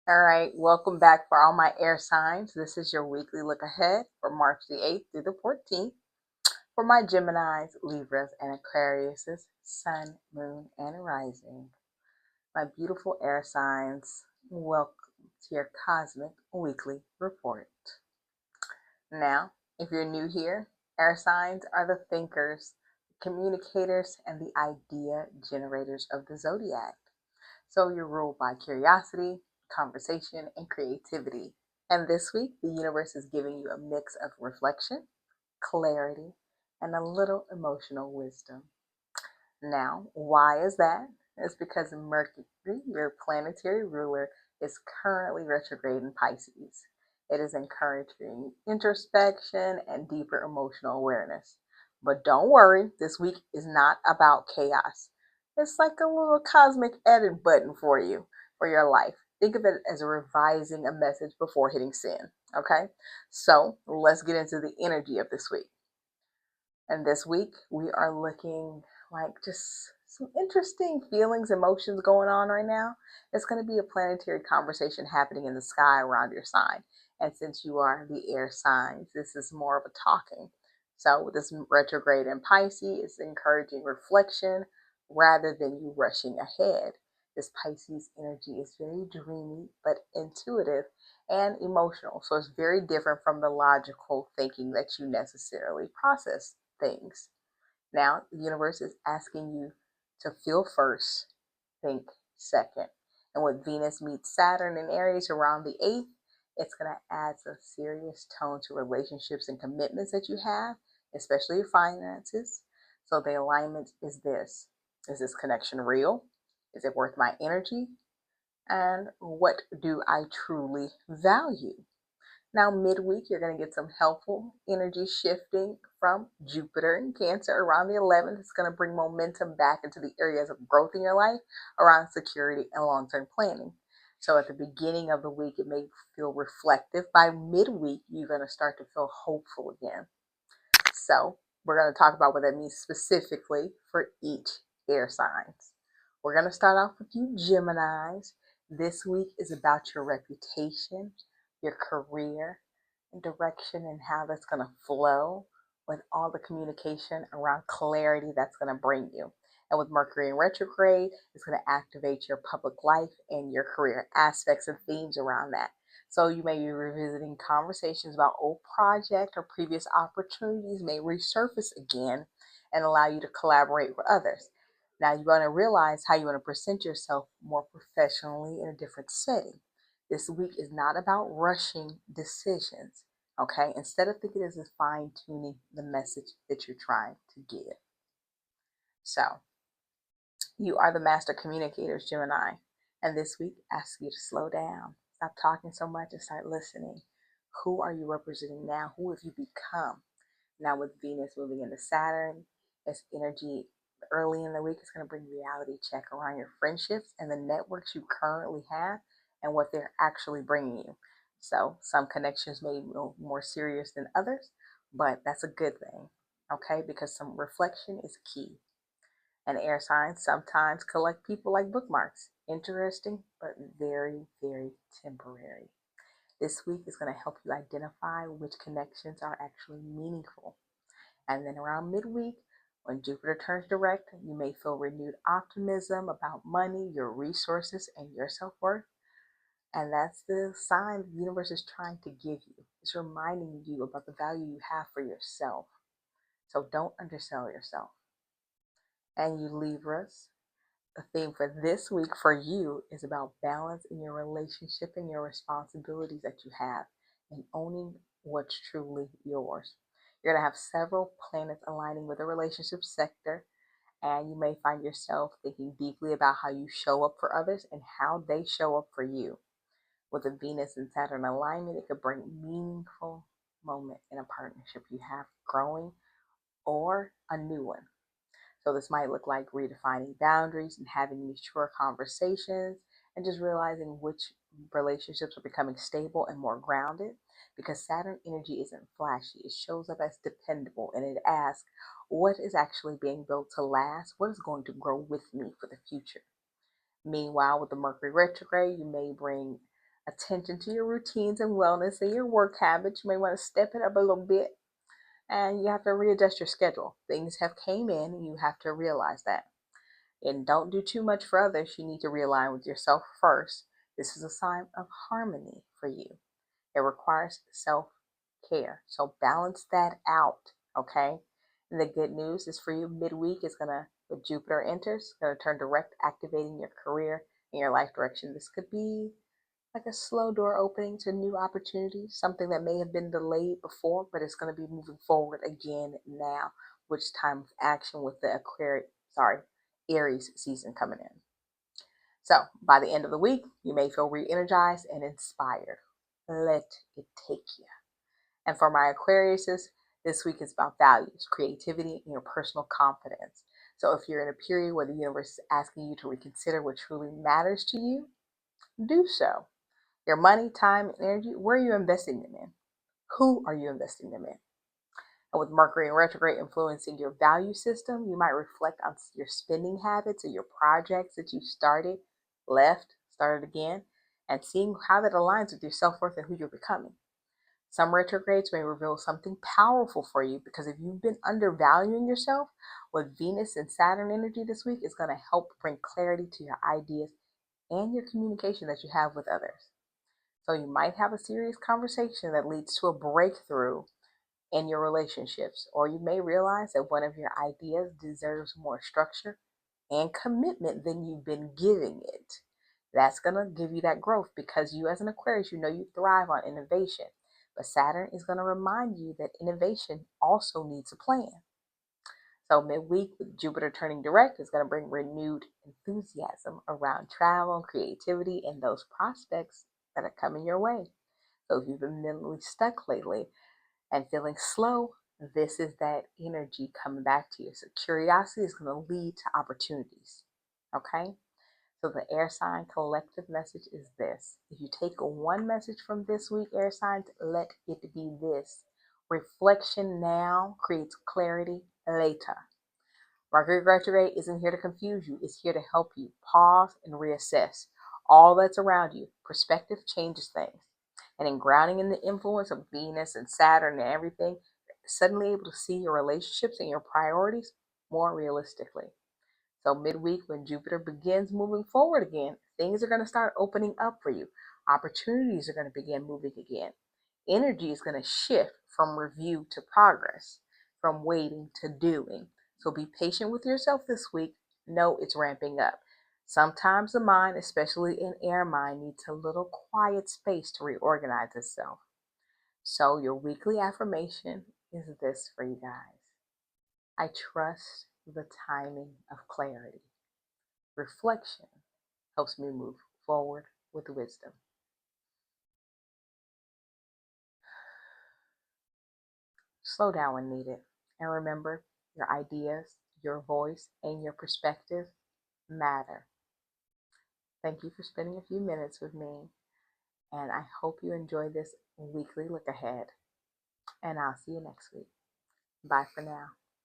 All right, welcome back for all my air signs. This is your weekly look ahead for March the 8th through the 14th for my Geminis, Libras, and Aquariuses, Sun, Moon, and Rising. My beautiful air signs, welcome to your cosmic weekly report. Now, if you're new here, air signs are the thinkers, communicators, and the idea generators of the zodiac. So you're ruled by curiosity, conversation, and creativity. And this week, the universe is giving you a mix of reflection, clarity, and a little emotional wisdom. Now, why is that? It's because Mercury, your planetary ruler, is currently retrograde in Pisces. It is encouraging introspection and deeper emotional awareness. But don't worry, this week is not about chaos. It's like a little cosmic edit button for you, for your life. Think of it as revising a message before hitting send. Okay? So let's get into the energy of this week. And this week, we are looking like just some interesting feelings, emotions going on right now. It's going to be a planetary conversation happening in the sky around your sign. And since you are the air signs, this is more of a talking. So, with this retrograde in Pisces, it's encouraging reflection rather than you rushing ahead. This Pisces energy is very dreamy but intuitive and emotional. So, it's very different from the logical thinking that you necessarily process things. Now, the universe is asking you to feel first, think second. And with Venus meets Saturn in Aries around the 8th, it's going to add a serious tone to relationships and commitments that you have, especially your finances. So the alignment is this. Is this connection real? Is it worth my energy? And what do I truly value? Now, midweek, you're going to get some helpful energy shifting from Jupiter in Cancer around the 11th. It's going to bring momentum back into the areas of growth in your life around security and long term planning. So, at the beginning of the week, it may feel reflective. By midweek, you're going to start to feel hopeful again. So, we're going to talk about what that means specifically for each air signs. We're going to start off with you, Geminis. This week is about your reputation, your career, and direction, and how that's going to flow with all the communication around clarity that's going to bring you. And with Mercury in retrograde, it's going to activate your public life and your career aspects and themes around that. So you may be revisiting conversations about old projects or previous opportunities may resurface again and allow you to collaborate with others. Now you want to realize how you want to present yourself more professionally in a different setting. This week is not about rushing decisions, okay? Instead of thinking this is fine tuning the message that you're trying to give. So you are the master communicators, Gemini. And this week asks you to slow down. Stop talking so much and start listening. Who are you representing now? Who have you become? Now with Venus moving into Saturn, its energy early in the week is going to bring reality check around your friendships and the networks you currently have and what they're actually bringing you. So some connections may be more serious than others, but that's a good thing, okay? Because some reflection is key. And air signs sometimes collect people like bookmarks. Interesting, but very, very temporary. This week is going to help you identify which connections are actually meaningful. And then around midweek, when Jupiter turns direct, you may feel renewed optimism about money, your resources, and your self worth. And that's the sign the universe is trying to give you. It's reminding you about the value you have for yourself. So don't undersell yourself. And you Libras, the theme for this week for you is about balance in your relationship and your responsibilities that you have and owning what's truly yours. You're going to have several planets aligning with the relationship sector, and you may find yourself thinking deeply about how you show up for others and how they show up for you. With the Venus and Saturn alignment, it could bring meaningful moment in a partnership you have growing or a new one. So this might look like redefining boundaries and having mature conversations and just realizing which relationships are becoming stable and more grounded because Saturn energy isn't flashy. It shows up as dependable and it asks, what is actually being built to last? What is going to grow with me for the future? Meanwhile, with the Mercury retrograde, you may bring attention to your routines and wellness and your work habits. You may want to step it up a little bit, and you have to readjust your schedule. Things have came in and you have to realize that. And don't do too much for others. You need to realign with yourself first. This is a sign of harmony for you. It requires self-care. So balance that out, okay? And the good news is for you, midweek is with Jupiter enters, going to turn direct, activating your career and your life direction. This could be like a slow door opening to new opportunities, something that may have been delayed before, but it's going to be moving forward again now, which time of action with the Aries season coming in. So by the end of the week, you may feel re-energized and inspired. Let it take you. And for my Aquariuses, this week is about values, creativity, and your personal confidence. So if you're in a period where the universe is asking you to reconsider what truly matters to you, do so. Your money, time, and energy, where are you investing them in? Who are you investing them in? And with Mercury and retrograde influencing your value system, you might reflect on your spending habits or your projects that you started, started again, and seeing how that aligns with your self-worth and who you're becoming. Some retrogrades may reveal something powerful for you, because if you've been undervaluing yourself, with Venus and Saturn energy this week is going to help bring clarity to your ideas and your communication that you have with others. So you might have a serious conversation that leads to a breakthrough in your relationships, or you may realize that one of your ideas deserves more structure and commitment than you've been giving it. That's going to give you that growth, because you as an Aquarius, you thrive on innovation. But Saturn is going to remind you that innovation also needs a plan. So midweek, with Jupiter turning direct, is going to bring renewed enthusiasm around travel and creativity and those prospects that are coming your way. So if you've been mentally stuck lately and feeling slow, this is that energy coming back to you. So curiosity is going to lead to opportunities. Okay? So the air sign collective message is this. If you take one message from this week, air signs, let it be this. Reflection now creates clarity later. Mercury retrograde isn't here to confuse you. It's here to help you pause and reassess all that's around you. Perspective changes things. And in grounding in the influence of Venus and Saturn and everything, suddenly able to see your relationships and your priorities more realistically. So midweek, when Jupiter begins moving forward again, things are going to start opening up for you. Opportunities are going to begin moving again. Energy is going to shift from review to progress, from waiting to doing. So be patient with yourself this week. Know it's ramping up. Sometimes the mind, especially an air mind, needs a little quiet space to reorganize itself. So your weekly affirmation is this for you guys. I trust the timing of clarity. Reflection helps me move forward with wisdom. Slow down when needed. And remember, your ideas, your voice, and your perspective matter. Thank you for spending a few minutes with me. And I hope you enjoy this weekly look ahead. And I'll see you next week. Bye for now.